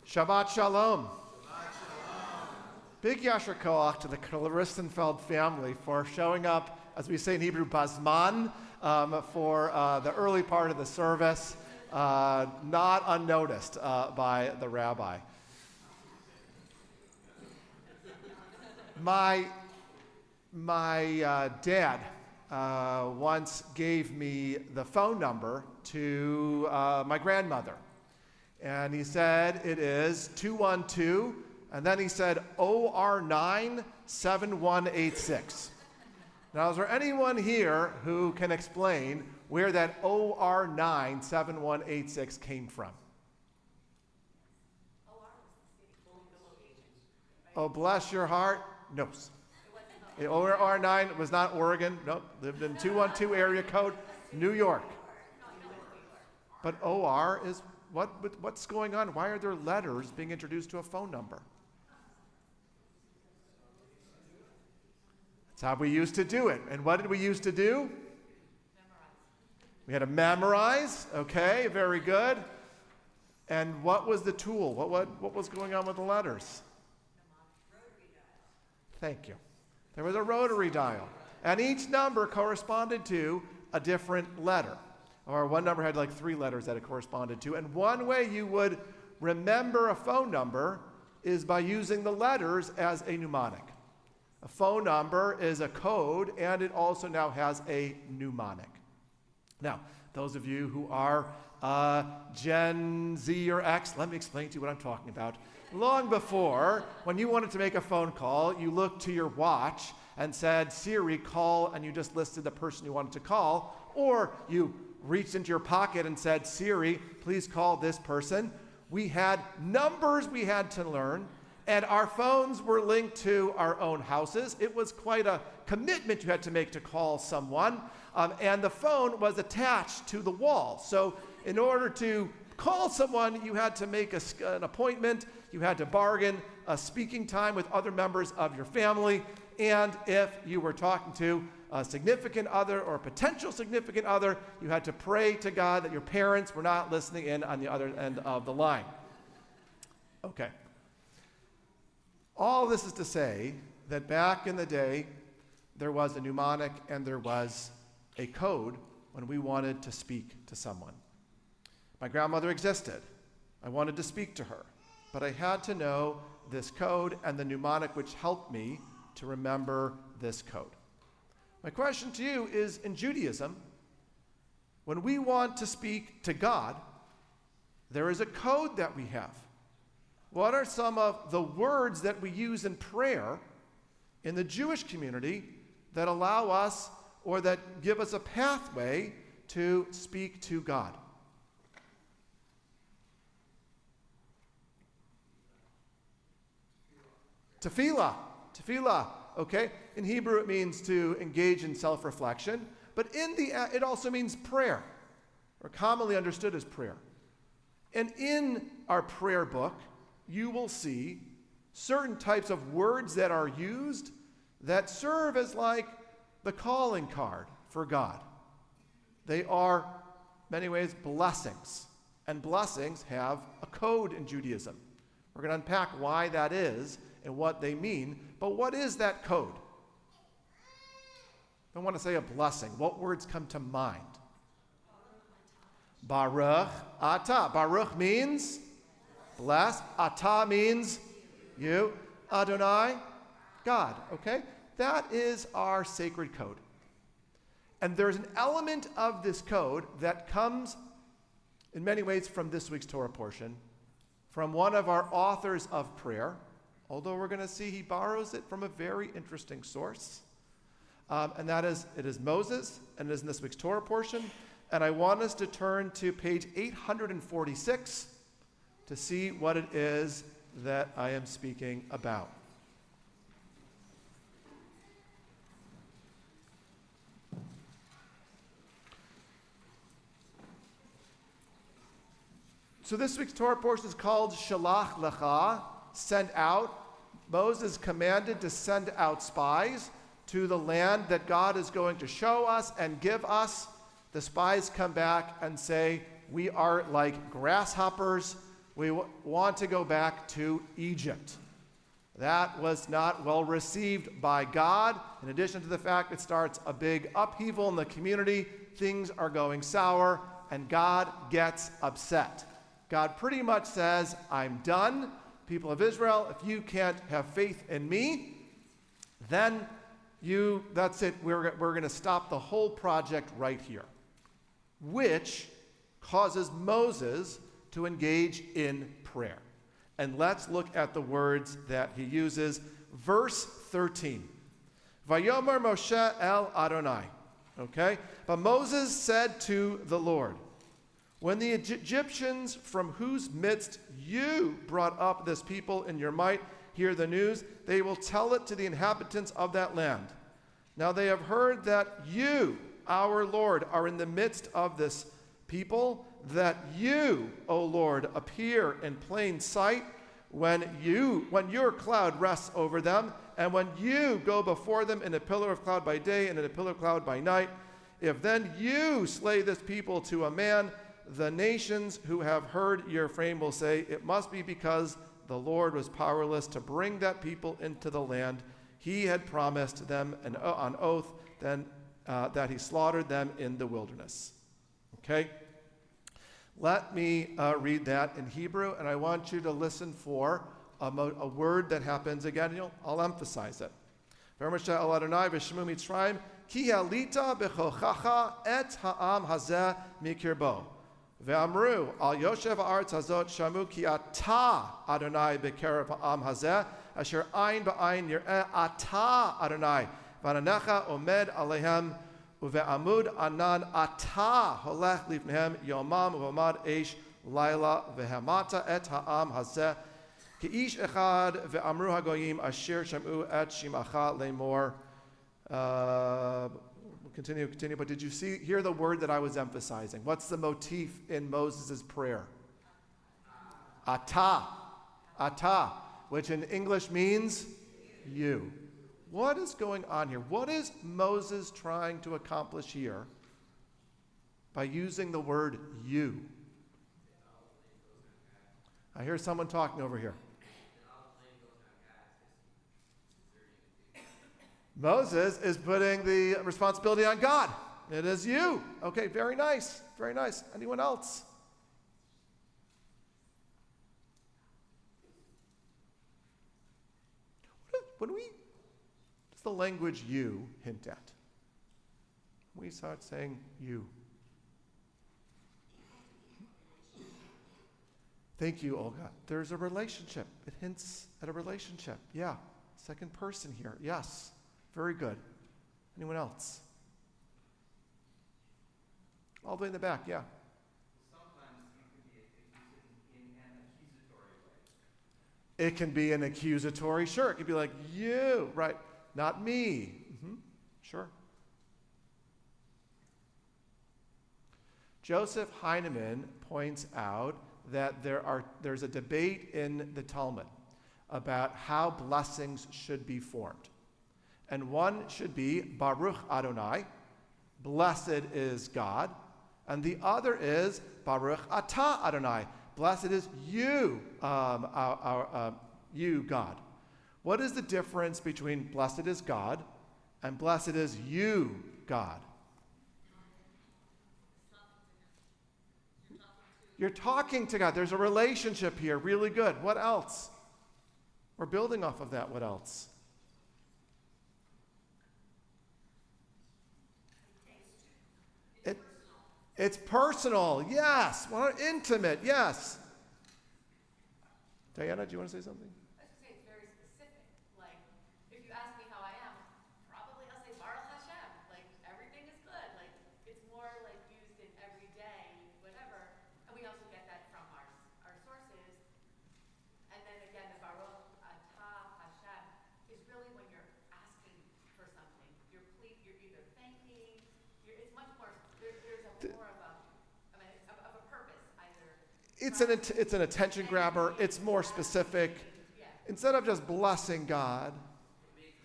Shabbat Shalom. Big Yasher Koach to the Klaristenfeld family for showing up, as we say in Hebrew, Bazman, for the early part of the service, not unnoticed by the rabbi. My dad once gave me the phone number to my grandmother. And he said it is 212, and then he said OR9 7186. Now, is there anyone here who can explain where that OR9 7186 came from? Oh, bless your heart. No. OR9 was not Oregon. Nope. Lived in 212 area code, New York. But OR is what's going on? Why are there letters being introduced to a phone number? That's how we used to do it. And what did we used to do? Memorize. We had to memorize. Okay, very good. And what was the tool? What was going on with the letters? Thank you. There was a rotary dial. And each number corresponded to a different letter. Or one number had like 3 letters that it corresponded to. And one way you would remember a phone number is by using the letters as a mnemonic. A phone number is a code, and it also now has a mnemonic. Now, those of you who are Gen Z or X, let me explain to you what I'm talking about. Long before, when you wanted to make a phone call, you looked to your watch and said, Siri, call, and you just listed the person you wanted to call. Or you reached into your pocket and said, Siri, please call this person. We had numbers we had to learn, and our phones were linked to our own houses. It was quite a commitment you had to make to call someone, and the phone was attached to the wall. So in order to call someone, you had to make an appointment, you had to bargain a speaking time with other members of your family, and if you were talking to a significant other or a potential significant other, you had to pray to God that your parents were not listening in on the other end of the line. Okay. All this is to say that back in the day, there was a mnemonic and there was a code when we wanted to speak to someone. My grandmother existed. I wanted to speak to her, but I had to know this code and the mnemonic which helped me to remember this code. My question to you is, in Judaism, when we want to speak to God, there is a code that we have. What are some of the words that we use in prayer in the Jewish community that allow us or that give us a pathway to speak to God? Tefillah, okay? In Hebrew it means to engage in self-reflection, but it also means prayer, or commonly understood as prayer. And in our prayer book, you will see certain types of words that are used that serve as like the calling card for God. They are, in many ways, blessings. And blessings have a code in Judaism. We're going to unpack why that is and what they mean. But what is that code? I want to say a blessing. What words come to mind? Baruch atah. Baruch means bless. Atah means you. Adonai, God. Okay? That is our sacred code. And there's an element of this code that comes in many ways from this week's Torah portion, from one of our authors of prayer, although we're going to see he borrows it from a very interesting source. And that is, it is Moses, and it is in this week's Torah portion. And I want us to turn to page 846 to see what it is that I am speaking about. So this week's Torah portion is called She'lah L'kha, sent out. Moses commanded to send out spies to the land that God is going to show us and give us. The spies come back and say, we are like grasshoppers. We want to go back to Egypt. That was not well received by God. In addition to the fact it starts a big upheaval in the community, things are going sour, and God gets upset. God pretty much says, I'm done. People of Israel, if you can't have faith in me, then that's it. We're going to stop the whole project right here. Which causes Moses to engage in prayer. And let's look at the words that he uses. Verse 13. Vayomer Moshe el Adonai. Okay? But Moses said to the Lord, when the Egyptians from whose midst you brought up this people in your might hear the news, they will tell it to the inhabitants of that land. Now they have heard that you, our Lord, are in the midst of this people, that you, O Lord, appear in plain sight when your cloud rests over them, and when you go before them in a pillar of cloud by day and in a pillar of cloud by night. If then you slay this people to a man, the nations who have heard your fame will say, it must be because the Lord was powerless to bring that people into the land he had promised them on oath, then that he slaughtered them in the wilderness. Okay? Let me read that in Hebrew, and I want you to listen for a word that happens again. I'll emphasize it. Parasha She'lah L'kha v'shemu Mitzrayim ki halita b'chochacha et ha'am hazeh mikirbo ve'amru al yoshev ha'aretz hazot shamu ki ata Adonai b'kerev ha'am hazeh asher ayin ba'ayin yir'eh ata Adonai v'ananecha omed alehem uve'amud anan ata holech lifnehem yomam u'amad eish laila ve'hamata et ha'am hazeh ki ish echad ve'amru hagoyim asher shamu et shimacha lemor. Continue. But did you hear the word that I was emphasizing? What's the motif in Moses' prayer? Ata, which in English means you. What is going on here? What is Moses trying to accomplish here by using the word you? I hear someone talking over here. Moses is putting the responsibility on God. It is you. Okay, very nice. Very nice. Anyone else? What does the language you hint at? We start saying you. Thank you, Olga. There's a relationship. It hints at a relationship. Yeah. Second person here. Yes. Very good. Anyone else? All the way in the back, yeah. Sometimes it can be in an accusatory way. It can be an accusatory, sure. It could be like, you, right, not me. Mm-hmm. Sure. Joseph Heinemann points out that there's a debate in the Talmud about how blessings should be formed. And one should be Baruch Adonai, blessed is God. And the other is Baruch Atah Adonai, blessed is you, you God. What is the difference between blessed is God and blessed is you, God? You're talking to God. There's a relationship here. Really good. What else? We're building off of that. What else? It's personal, yes. Well, intimate, yes. Diana, do you want to say something? I was going to say it's very specific. Like, if you ask me how I am, probably I'll say Baruch Hashem. Like, everything is good. Like, it's more like used in everyday, whatever. And we also get that from our sources. And then again, the Baruch Atah Hashem is really when you're asking for something. You're either thanking. It's much more. There's more of a purpose either. It's an attention grabber. It's more specific. Yeah. Instead of just blessing God, it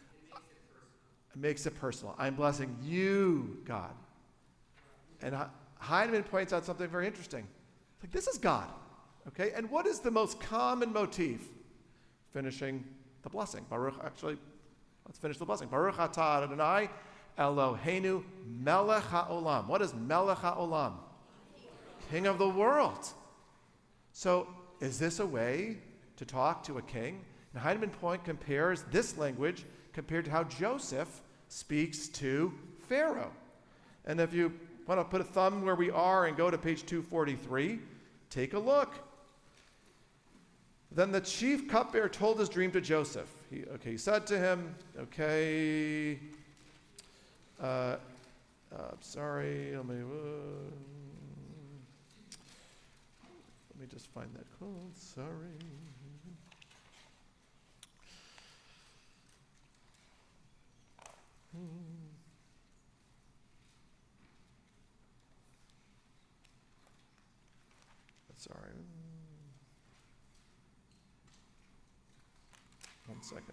makes it personal. I'm blessing you, God. And Heinemann points out something very interesting. Like, this is God. Okay, and what is the most common motif? Finishing the blessing. Let's finish the blessing. Baruch atah Adonai Eloheinu melech haolam. What is melech haolam? King of the world. So, is this a way to talk to a king? And Heinemann Point compares this language compared to how Joseph speaks to Pharaoh. And if you want to put a thumb where we are and go to page 243, take a look. Then the chief cupbearer told his dream to Joseph. He said to him, sorry, let me just find that quote, sorry. Sorry. 1 second.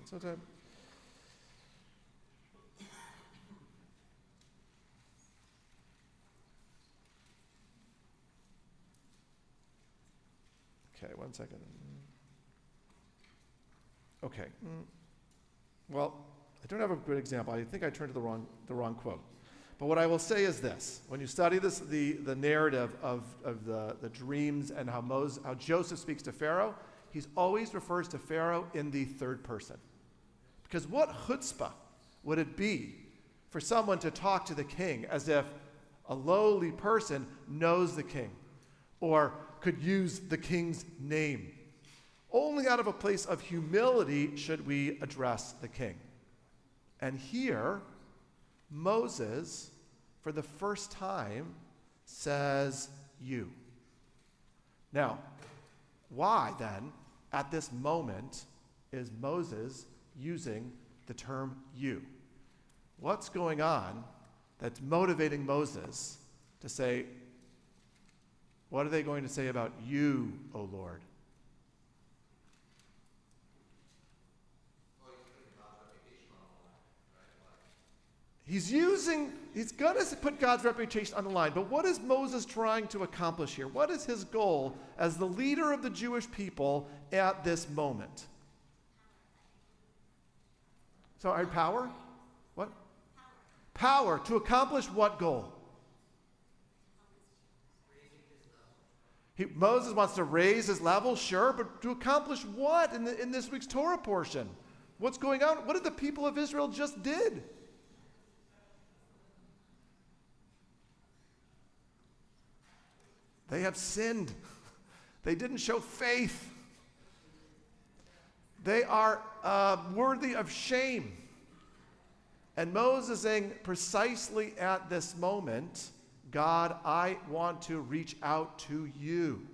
Okay, 1 second. Okay. Well, I don't have a good example. I think I turned to the wrong quote. But what I will say is this: when you study this, the narrative of the dreams and how Joseph speaks to Pharaoh, he always refers to Pharaoh in the third person. Because what chutzpah would it be for someone to talk to the king as if a lowly person knows the king or could use the king's name? Only out of a place of humility should we address the king. And here, Moses, for the first time, says you. Now, why then, at this moment, is Moses using the term you? What's going on that's motivating Moses to say, what are they going to say about you, O Lord? He's going to put God's reputation on the line, but what is Moses trying to accomplish here? What is his goal as the leader of the Jewish people at this moment? So, power? What? Power. To accomplish what goal? Moses wants to raise his level, sure, but to accomplish what in this week's Torah portion? What's going on? What did the people of Israel just did? They have sinned. They didn't show faith. They are worthy of shame. And Moses is saying precisely at this moment, God, I want to reach out to you.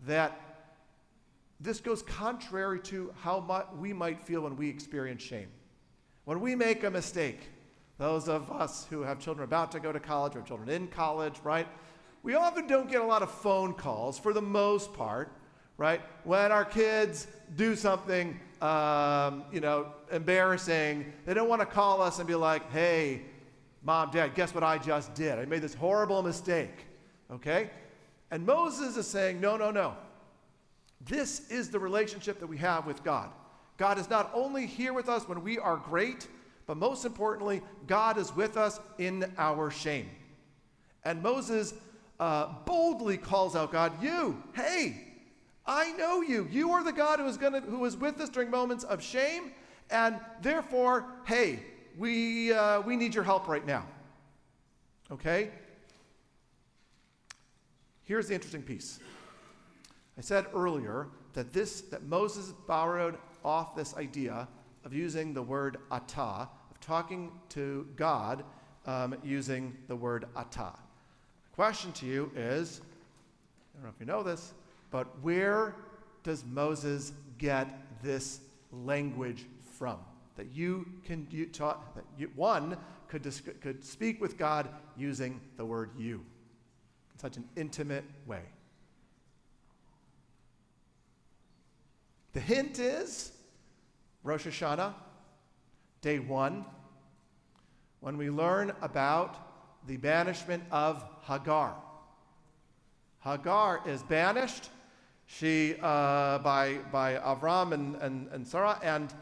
That this goes contrary to how we might feel when we experience shame. When we make a mistake, those of us who have children about to go to college or have children in college, right? We often don't get a lot of phone calls, for the most part, right? When our kids do something, embarrassing, they don't want to call us and be like, hey, Mom, Dad, guess what I just did? I made this horrible mistake, okay? And Moses is saying, no. This is the relationship that we have with God. God is not only here with us when we are great, but most importantly, God is with us in our shame. And Moses boldly calls out God, you, hey, I know you. You are the God who is with us during moments of shame, and therefore, hey, we need your help right now. Okay? Here's the interesting piece. I said earlier that Moses borrowed off this idea of using the word atah, of talking to God using the word atah. Question to you is, I don't know if you know this, but where does Moses get this language from? That one could speak with God using the word you in such an intimate way. The hint is Rosh Hashanah, day 1, when we learn about the banishment of Hagar. Hagar is banished by Avram and Sarah, and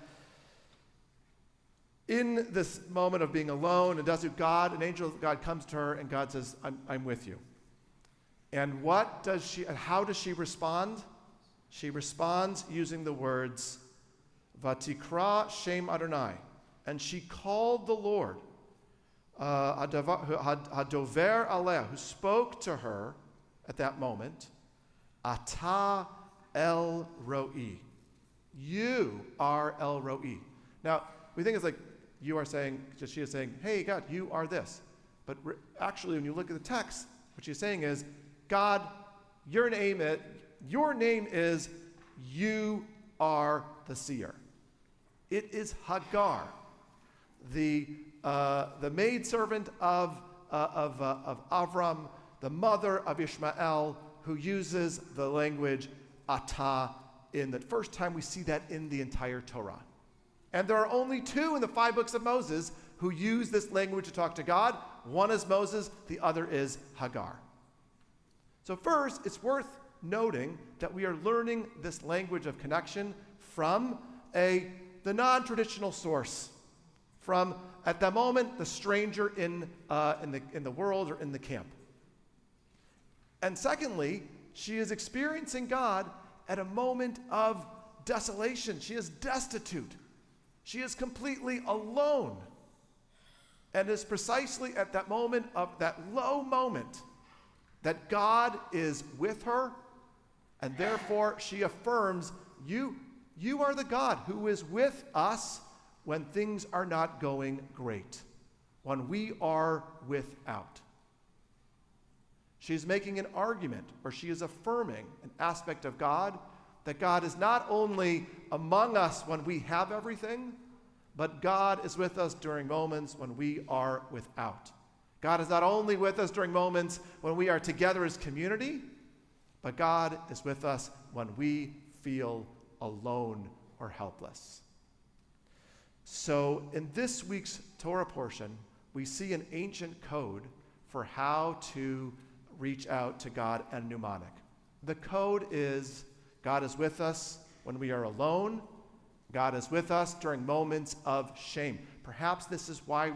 in this moment of being alone and desert, an angel of God comes to her, and God says, I'm with you. And how does she respond? She responds using the words, Vatikra Shem Adonai. And she called the Lord, Hadover Aleh, who spoke to her at that moment, Ata El Roi. You are El Roi. Now, we think it's like you are saying, she is saying, hey, God, you are this. But actually, when you look at the text, what she's saying is, God, your name is you are the seer. It is Hagar, the maidservant of Avram, the mother of Ishmael, who uses the language Atah in the first time we see that in the entire Torah. And there are only two in the 5 books of Moses who use this language to talk to God. One is Moses, the other is Hagar. So first, it's worth noting that we are learning this language of connection from the non-traditional source, from, at the moment, the stranger in the world or in the camp. And secondly, she is experiencing God at a moment of desolation. She is destitute. She is completely alone. And it's precisely at that moment, of that low moment, that God is with her, and therefore she affirms, you are the God who is with us when things are not going great, when we are without. She's making an argument, or she is affirming an aspect of God, that God is not only among us when we have everything, but God is with us during moments when we are without. God is not only with us during moments when we are together as community, but God is with us when we feel alone or helpless. So in this week's Torah portion, we see an ancient code for how to reach out to God and mnemonic. The code is, God is with us when we are alone. God is with us during moments of shame. Perhaps this is why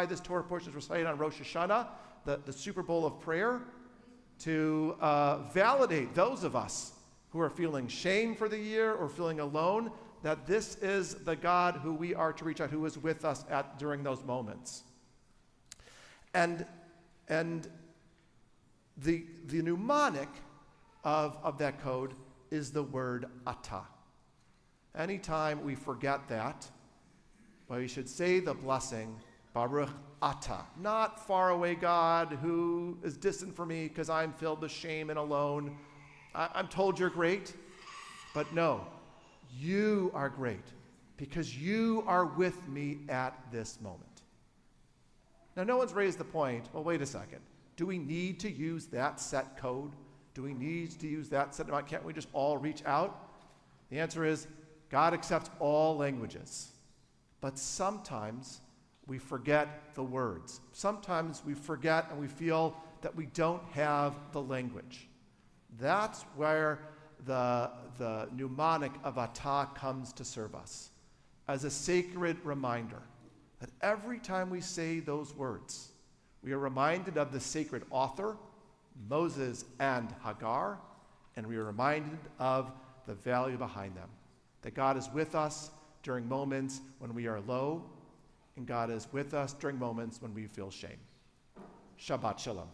this Torah portion is recited on Rosh Hashanah, the Super Bowl of prayer, to validate those of us who are feeling shame for the year or feeling alone, that this is the God who we are to reach out, who is with us during those moments. And the mnemonic of that code is the word atah. Anytime we forget that, well, we should say the blessing, Baruch Atah. Not far away God who is distant from me because I'm filled with shame and alone. I'm told you're great, but no, you are great because you are with me at this moment. Now, no one's raised the point, well, wait a second. Do we need to use that set code? Do we need to use that set amount? Can't we just all reach out? The answer is, God accepts all languages. But sometimes we forget the words. Sometimes we forget and we feel that we don't have the language. That's where the mnemonic of Atah comes to serve us as a sacred reminder that every time we say those words, we are reminded of the sacred author, Moses and Hagar, and we are reminded of the value behind them. That God is with us during moments when we are low, and God is with us during moments when we feel shame. Shabbat Shalom.